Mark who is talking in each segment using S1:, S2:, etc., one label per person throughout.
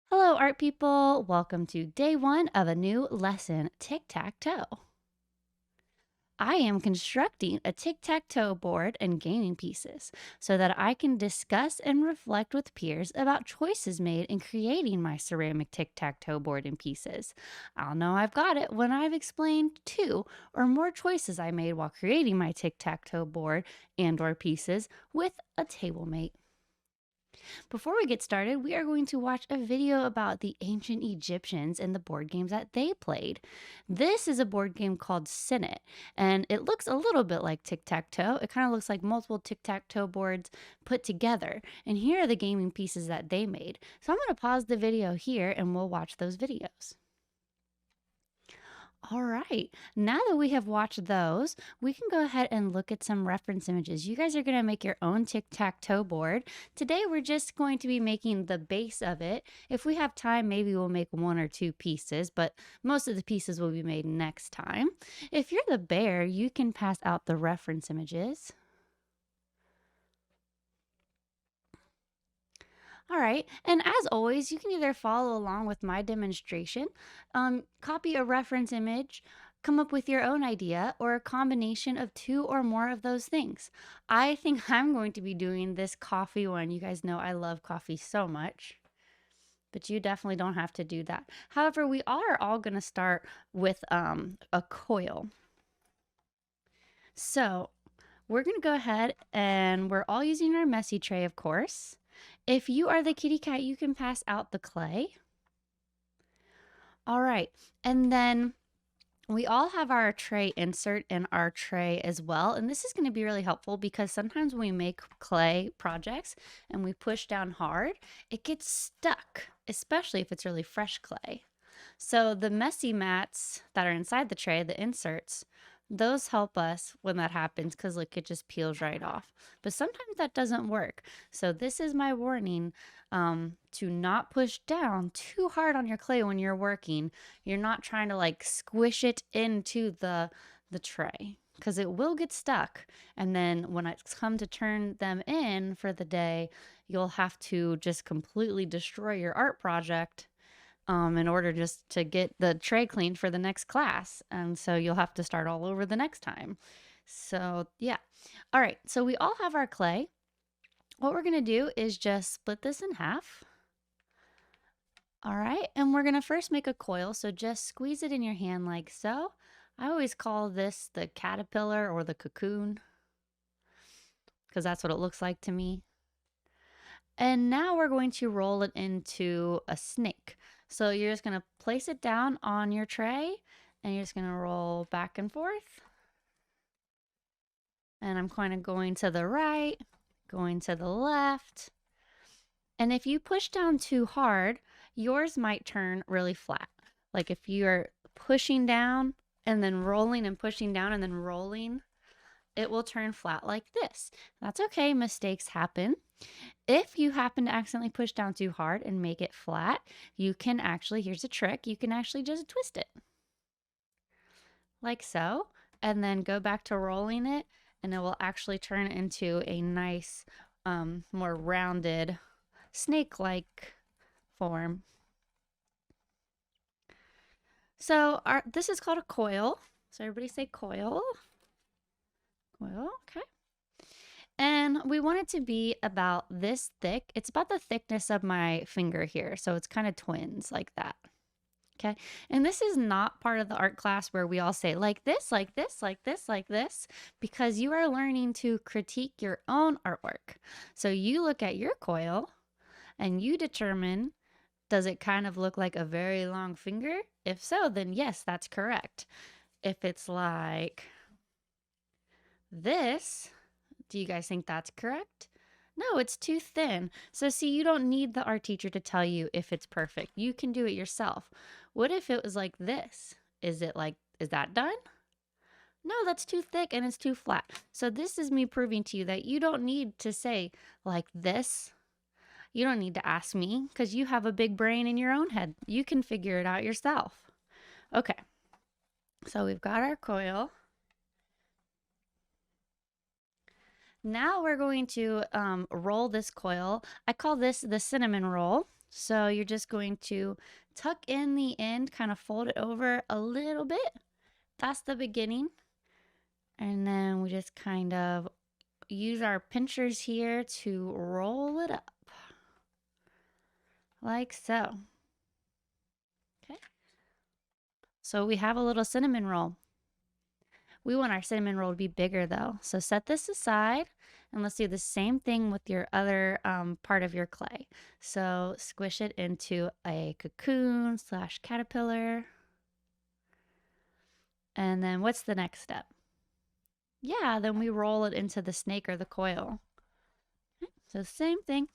S1: Hello, art people. Welcome to day one of a new lesson, Tic Tac Toe. I am constructing a tic tac toe board and gaming pieces so that I can discuss and reflect with peers about choices made in creating my ceramic tic tac toe board and pieces. I'll know I've got it when I've explained two or more choices I made while creating my tic tac toe board and/or pieces with a table mate. Before we get started, we are going to watch a video about the ancient Egyptians and the board games that they played. This is a board game called Sinet, and it looks a little bit like tic tac toe. It kind of looks like multiple tic tac toe boards put together. And here are the gaming pieces that they made. So I'm going to pause the video here and we'll watch those videos. All right, now that we have watched those, we can go ahead and look at some reference images. You guys are going to make your own tic-tac-toe board. Today, we're just going to be making the base of it. If we have time, maybe we'll make one or two pieces, but most of the pieces will be made next time. If you're the bear, you can pass out the reference images. All right, and as always, you can either follow along with my demonstration, copy a reference image, come up with your own idea, or a combination of two or more of those things. I think I'm going to be doing this coffee one. You guys know I love coffee so much, but you definitely don't have to do that. However, we are all going to start with a coil. So we're going to go ahead and we're all using our messy tray, of course. If you are the kitty cat, you can pass out the clay. All right, and then we all have our tray insert in our tray as well. And this is going to be really helpful because sometimes when we make clay projects and we push down hard, it gets stuck, especially if it's really fresh clay. So the messy mats that are inside the tray, the inserts, those help us when that happens because look, it just peels right off. But sometimes that doesn't work. So this is my warning to not push down too hard on your clay when you're working. You're not trying to like squish it into the tray because it will get stuck. And then when it's come to turn them in for the day, you'll have to just completely destroy your art project in order just to get the tray cleaned for the next class. And so you'll have to start all over the next time. So yeah. All right, so we all have our clay. What we're gonna do is just split this in half. All right, and we're gonna first make a coil. So just squeeze it in your hand like so. I always call this the caterpillar or the cocoon because that's what it looks like to me. And now we're going to roll it into a snake. So you're just going to place it down on your tray and you're just going to roll back and forth. And I'm kind of going to the right, going to the left. And if you push down too hard, yours might turn really flat. Like if you're pushing down and then rolling and pushing down and then rolling, it will turn flat like this. That's okay, mistakes happen. If you happen to accidentally push down too hard and make it flat, you can actually, here's a trick, you can actually just twist it. Like so, and then go back to rolling it, and it will actually turn into a nice, more rounded, snake-like form. So this is called a coil. So everybody say coil. Coil, okay. And we want it to be about this thick. It's about the thickness of my finger here. So it's kind of twins like that. Okay. And this is not part of the art class where we all say like this, like this, like this, like this, because you are learning to critique your own artwork. So you look at your coil and you determine, does it kind of look like a very long finger? If so, then yes, that's correct. If it's like this, do you guys think that's correct? No, it's too thin. So see, you don't need the art teacher to tell you if it's perfect. You can do it yourself. What if it was like this? Is that done? No, that's too thick and it's too flat. So this is me proving to you that you don't need to say like this. You don't need to ask me because you have a big brain in your own head. You can figure it out yourself. Okay, so we've got our coil. Now we're going to roll this coil. I call this the cinnamon roll. So you're just going to tuck in the end, kind of fold it over a little bit. That's the beginning. And then we just kind of use our pinchers here to roll it up like so. Okay. So we have a little cinnamon roll. We want our cinnamon roll to be bigger though. So set this aside and let's do the same thing with your other part of your clay. So squish it into a cocoon / caterpillar. And then what's the next step? Yeah, then we roll it into the snake or the coil. So same thing.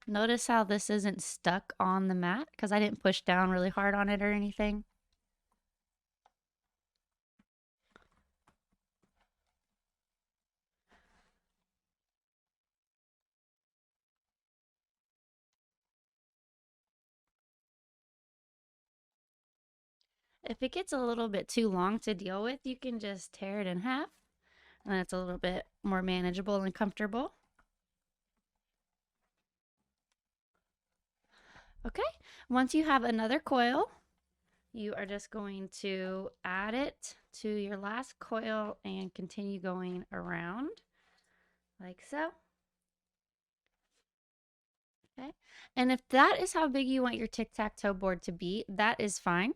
S1: Notice how this isn't stuck on the mat because I didn't push down really hard on it or anything. If it gets a little bit too long to deal with, you can just tear it in half, and then it's a little bit more manageable and comfortable. Okay, once you have another coil, you are just going to add it to your last coil and continue going around like so. Okay. And if that is how big you want your tic-tac-toe board to be, that is fine.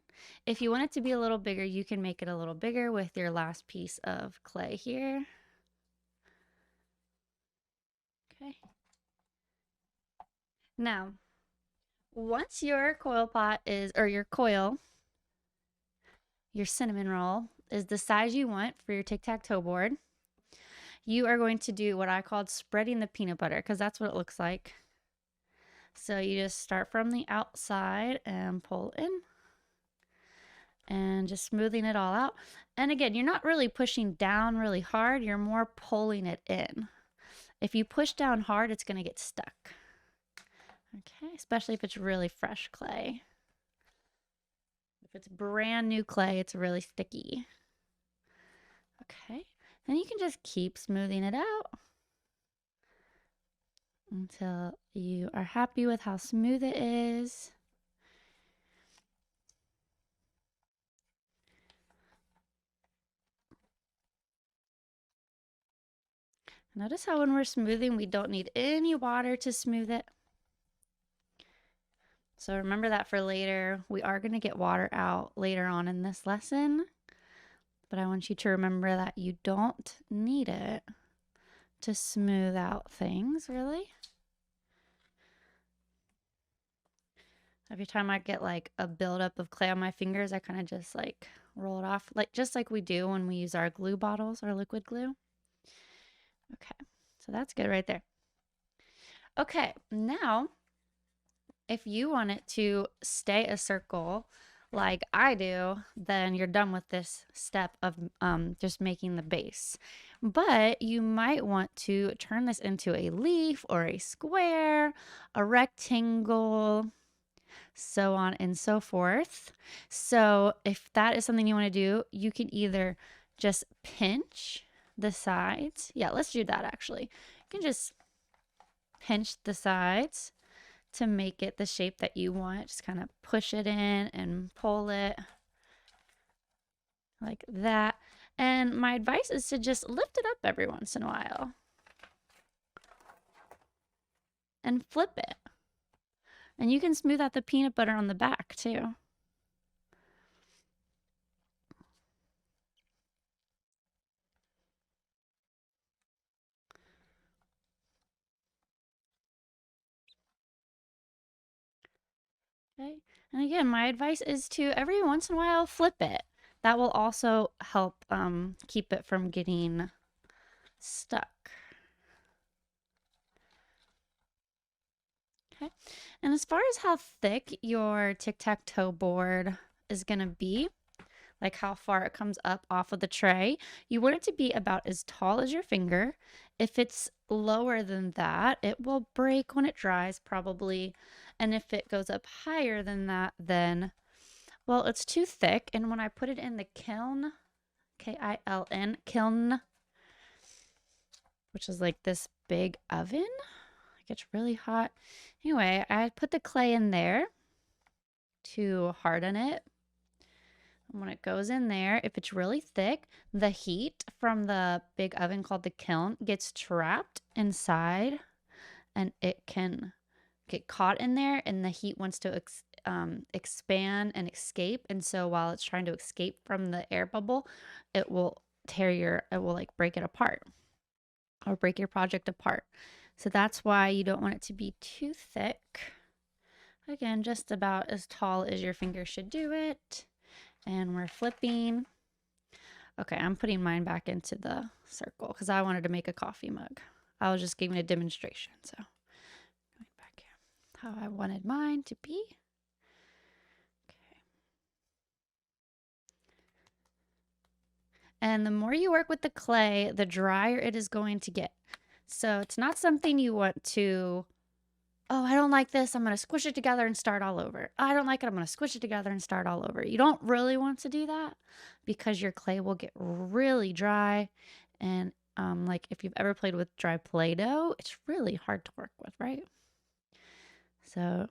S1: If you want it to be a little bigger, you can make it a little bigger with your last piece of clay here. Okay. Now, once your coil pot is, or your coil, your cinnamon roll is the size you want for your tic-tac-toe board, you are going to do what I called spreading the peanut butter because that's what it looks like. So you just start from the outside and pull in and just smoothing it all out. And again, you're not really pushing down really hard, you're more pulling it in. If you push down hard, it's going to get stuck. Okay, especially if it's really fresh clay. If it's brand new clay, it's really sticky. Okay, then you can just keep smoothing it out until you are happy with how smooth it is. Notice how when we're smoothing, we don't need any water to smooth it. So remember that for later. We are going to get water out later on in this lesson, but I want you to remember that you don't need it to smooth out things, really. Every time I get like a buildup of clay on my fingers, I kind of just like roll it off, like just like we do when we use our glue bottles, our liquid glue. Okay, so that's good right there. Okay, now if you want it to stay a circle like I do, then you're done with this step of just making the base. But you might want to turn this into a leaf or a square, a rectangle, so on and so forth. So if that is something you want to do, you can either just pinch the sides. Yeah, let's do that actually. You can just pinch the sides to make it the shape that you want. Just kind of push it in and pull it like that. And my advice is to just lift it up every once in a while and flip it. And you can smooth out the peanut butter on the back too. Okay. And again, my advice is to every once in a while flip it. That will also help keep it from getting stuck. Okay. And as far as how thick your tic-tac-toe board is going to be, like how far it comes up off of the tray, you want it to be about as tall as your finger. If it's lower than that, it will break when it dries probably. And if it goes up higher than that, then, well, it's too thick. And when I put it in the kiln, K-I-L-N, kiln, which is like this big oven, It gets really hot. Anyway, I put the clay in there to harden it. And when it goes in there, if it's really thick, the heat from the big oven called the kiln gets trapped inside and it can get caught in there, and the heat wants to expand and escape. And so while it's trying to escape from the air bubble, it will like break it apart or break your project apart. So that's why you don't want it to be too thick. Again, just about as tall as your finger should do it. And we're flipping. Okay, I'm putting mine back into the circle because I wanted to make a coffee mug. I was just giving a demonstration, so going back here. How I wanted mine to be. Okay. And the more you work with the clay, the drier it is going to get. So it's not something you want to, oh, I don't like this, I'm going to squish it together and start all over. I don't like it, I'm going to squish it together and start all over. You don't really want to do that because your clay will get really dry. And like if you've ever played with dry Play-Doh, it's really hard to work with, right? So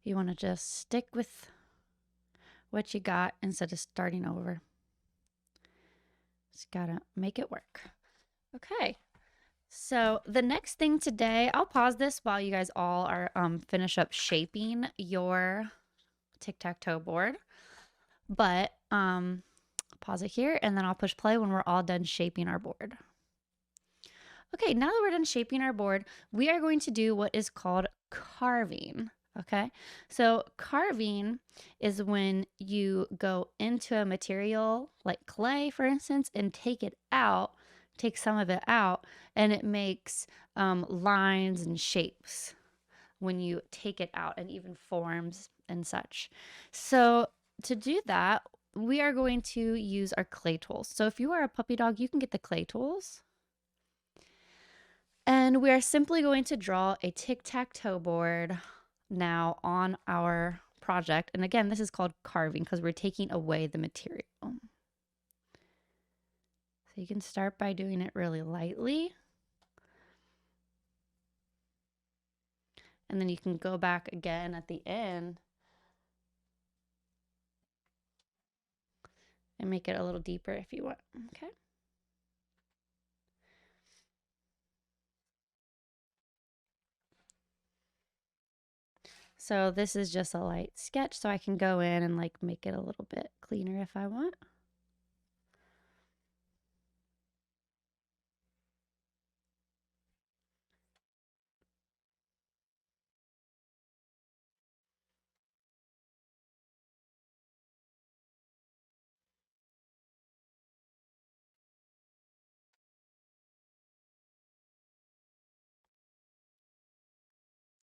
S1: you want to just stick with what you got instead of starting over. Just gotta make it work. Okay. So the next thing today, I'll pause this while you guys all are finish up shaping your tic-tac-toe board. But pause it here and then I'll push play when we're all done shaping our board. Okay, now that we're done shaping our board, we are going to do what is called carving. Okay, so carving is when you go into a material like clay, for instance, and take some of it out, and it makes lines and shapes when you take it out, and even forms and such. So to do that, we are going to use our clay tools. So if you are a puppy dog, you can get the clay tools. And we are simply going to draw a tic-tac-toe board now on our project. And again, this is called carving because we're taking away the material. So you can start by doing it really lightly. And then you can go back again at the end and make it a little deeper if you want. Okay. So this is just a light sketch, so I can go in and like make it a little bit cleaner if I want.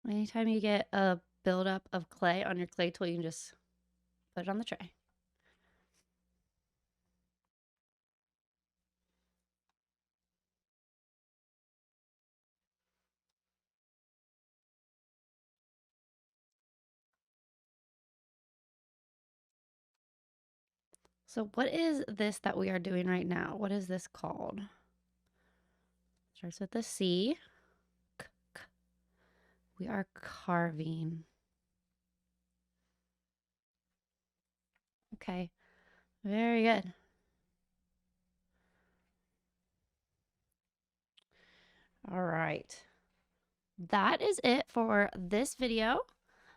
S1: Anytime you get a buildup of clay on your clay tool, you can just put it on the tray. So what is this that we are doing right now? What is this called? Starts with a C. We are carving. Okay, very good. All right. That is it for this video.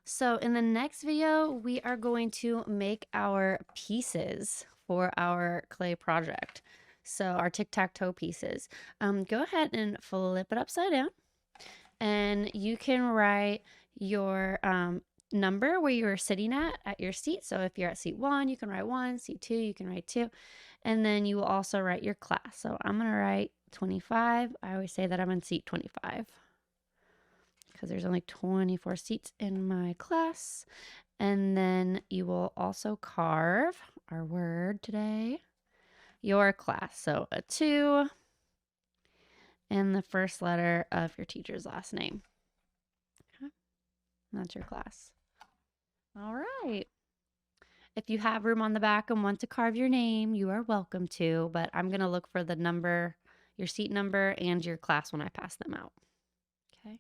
S1: So in the next video, we are going to make our pieces for our clay project. So our tic-tac-toe pieces. Go ahead and flip it upside down. And you can write your number where you're sitting at your seat. So if you're at seat 1, you can write 1, seat 2, you can write 2. And then you will also write your class. So I'm going to write 25. I always say that I'm in seat 25 because there's only 24 seats in my class. And then you will also carve our word today, your class. So a 2 and the first letter of your teacher's last name. Okay. That's your class. All right. If you have room on the back and want to carve your name, you are welcome to, but I'm going to look for the number, your seat number, and your class when I pass them out. Okay.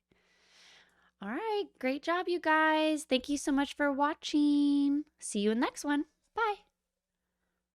S1: All right. Great job, you guys. Thank you so much for watching. See you in the next one.